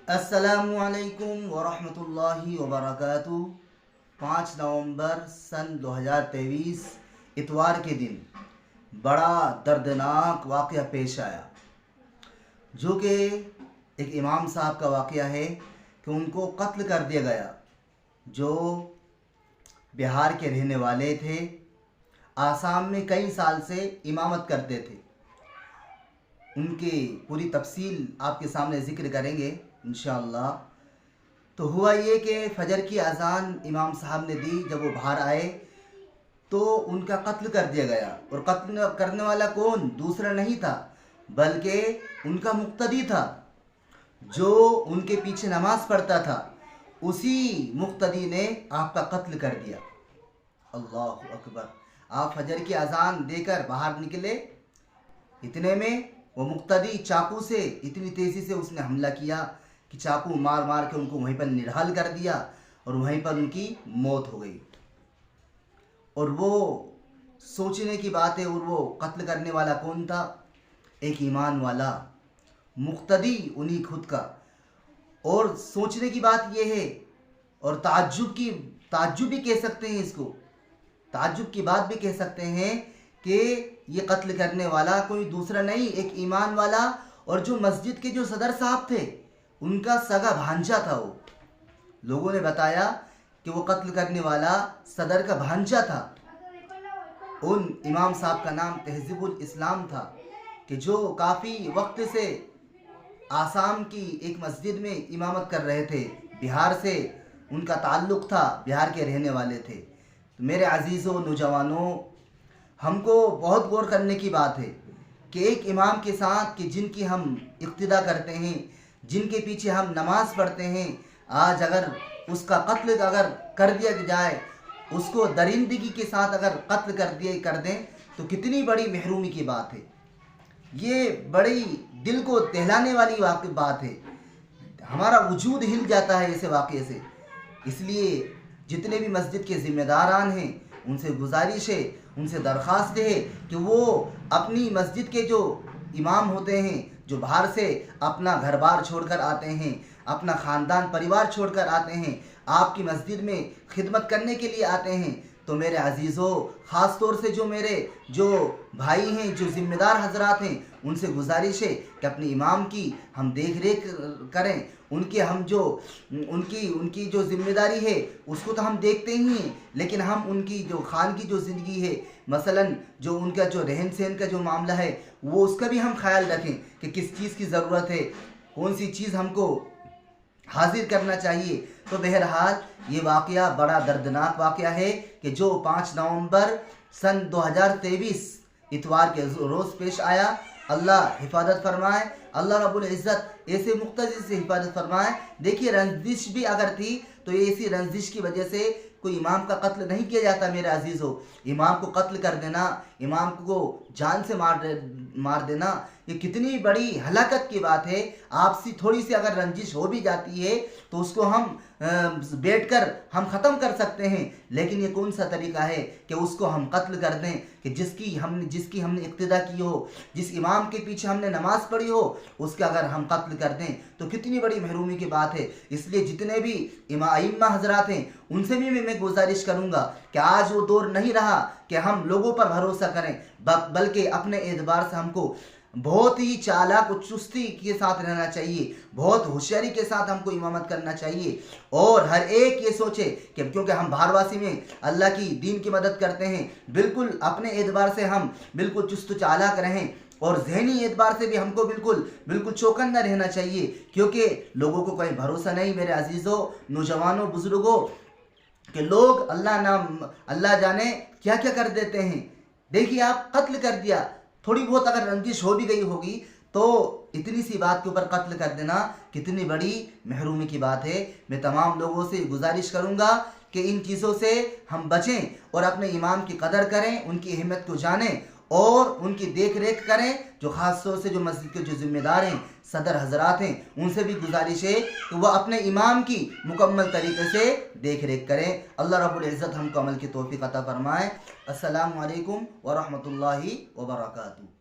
अस्सलामुअलैकुम वरहमतुल्लाहि वबरकातुहू। 5 नवंबर सन 2023 इतवार के दिन बड़ा दर्दनाक वाक़या पेश आया, जो कि एक इमाम साहब का वाक़या है कि उनको कत्ल कर दिया गया, जो बिहार के रहने वाले थे। आसाम में कई साल से इमामत करते थे। उनकी पूरी तफसील आपके सामने ज़िक्र करेंगे इंशाअल्लाह। तो हुआ ये कि फजर की अज़ान इमाम साहब ने दी। जब वो बाहर आए तो उनका कत्ल कर दिया गया, और कत्ल करने वाला कौन, दूसरा नहीं था बल्कि उनका मुक्तदी था, जो उनके पीछे नमाज पढ़ता था। उसी मुक्तदी ने आपका कत्ल कर दिया। अल्लाह अकबर। आप फजर की अज़ान देकर बाहर निकले, इतने में वो मुक्तदी चाकू से इतनी तेज़ी से उसने हमला किया कि चाकू मार मार के उनको वहीं पर निढाल कर दिया, और वहीं पर उनकी मौत हो गई। और वो सोचने की बात है, और वो कत्ल करने वाला कौन था? एक ईमान वाला मुक्तदी उन्हीं खुद का। और सोचने की बात ये है, और ताज्जुब भी कह सकते हैं इसको, ताज्जुब की बात भी कह सकते हैं कि ये कत्ल करने वाला कोई दूसरा नहीं, एक ईमान वाला, और जो मस्जिद के जो सदर साहब थे उनका सगा भांजा था। वो लोगों ने बताया कि वो कत्ल करने वाला सदर का भांजा था। उन इमाम साहब का नाम तहज़ीबुल इस्लाम था, कि जो काफ़ी वक्त से आसाम की एक मस्जिद में इमामत कर रहे थे। बिहार से उनका ताल्लुक़ था, बिहार के रहने वाले थे। तो मेरे अजीज़ों नौजवानों, हमको बहुत गौर करने की बात है कि एक इमाम के साथ कि जिनकी हम इक्तिदा करते हैं, जिनके पीछे हम नमाज पढ़ते हैं, आज अगर उसका कत्ल अगर कर दिया जाए, उसको दरिंदगी के साथ अगर कत्ल कर दें, तो कितनी बड़ी महरूमी की बात है। ये बड़ी दिल को दहलाने वाली बात है। हमारा वजूद हिल जाता है ऐसे वाक़े से। इसलिए जितने भी मस्जिद के ज़िम्मेदारान हैं, उनसे गुजारिश है, उनसे दरख्वास्त है कि वो अपनी मस्जिद के जो इमाम होते हैं, जो बाहर से अपना घर बार छोड़कर आते हैं, अपना ख़ानदान परिवार छोड़कर आते हैं, आपकी मस्जिद में खिदमत करने के लिए आते हैं, तो मेरे अजीज़ों, ख़ास तौर से जो मेरे जो भाई हैं, जो ज़िम्मेदार हजरात हैं, उनसे गुजारिश है कि अपने इमाम की हम देख रेख करें। उनकी जो ज़िम्मेदारी है उसको तो हम देखते ही हैं, लेकिन हम उनकी जो खान की जो ज़िंदगी है, मसलन जो उनका जो रहन सहन का जो मामला है, वो उसका भी हम ख्याल रखें कि किस चीज़ की ज़रूरत है, कौन सी चीज़ हमको हाजिर करना चाहिए। तो बहरहाल ये वाक़या बड़ा दर्दनाक वाक़या है कि जो 5 नवंबर सन 2023 इतवार के रोज़ पेश आया। अल्लाह हिफाजत फरमाए, अल्लाह रब्बुल इज़्ज़त ऐसे मुक्तदी से हिफाजत फरमाए। देखिए, रंजिश भी अगर थी तो ऐसी रंजिश की वजह से कोई इमाम का कत्ल नहीं किया जाता। मेरे अजीज़ों, इमाम को कत्ल कर देना, इमाम को जान से मार देना, ये कितनी बड़ी हलाकत की बात है। आपसी थोड़ी सी अगर रंजिश हो भी जाती है तो उसको हम बैठकर हम ख़त्म कर सकते हैं, लेकिन ये कौन सा तरीका है कि उसको हम कत्ल कर दें, कि जिसकी हमने इक्तिदा की हो, जिस इमाम के पीछे हमने नमाज पढ़ी हो, उसका अगर हम कत्ल कर दें तो कितनी बड़ी महरूमी की बात है। इसलिए जितने भी इमाम हजरात हैं, उनसे भी मैं गुजारिश करूँगा कि आज वो दौर नहीं रहा कि हम लोगों पर भरोसा करें, बल्कि अपने एतबार से हमको बहुत ही चालाक और चुस्ती के साथ रहना चाहिए, बहुत होशियारी के साथ हमको इमामत करना चाहिए। और हर एक ये सोचे कि क्योंकि हम भारतवासी में अल्लाह की दीन की मदद करते हैं, बिल्कुल अपने एतबार से हम बिल्कुल चुस्त चालाक रहें, और जहनी एतबार से भी हमको बिल्कुल चौकन्ना रहना चाहिए, क्योंकि लोगों को कोई भरोसा नहीं। मेरे अजीज़ों, नौजवानों, बुजुर्गों, कि लोग अल्लाह जाने क्या क्या कर देते हैं। देखिए, आप कत्ल कर दिया, थोड़ी बहुत अगर रंजिश हो भी गई होगी तो इतनी सी बात के ऊपर कत्ल कर देना कितनी बड़ी महरूमी की बात है। मैं तमाम लोगों से गुजारिश करूंगा कि इन चीज़ों से हम बचें और अपने इमाम की कदर करें, उनकी अहमियत को जानें और उनकी देख रेख करें। जो ख़ास तौर से जो मस्जिद के जो ज़िम्मेदार हैं, सदर हजरात हैं, उनसे भी गुजारिश है कि वह अपने इमाम की मुकम्मल तरीके से देख रेख करें। अल्लाह रब्बुल इज़्ज़त हमको अमल की तौफ़ीक़ अता फ़रमाए। अस्सलामु अलैकुम व रहमतुल्लाहि व बरकातुहू।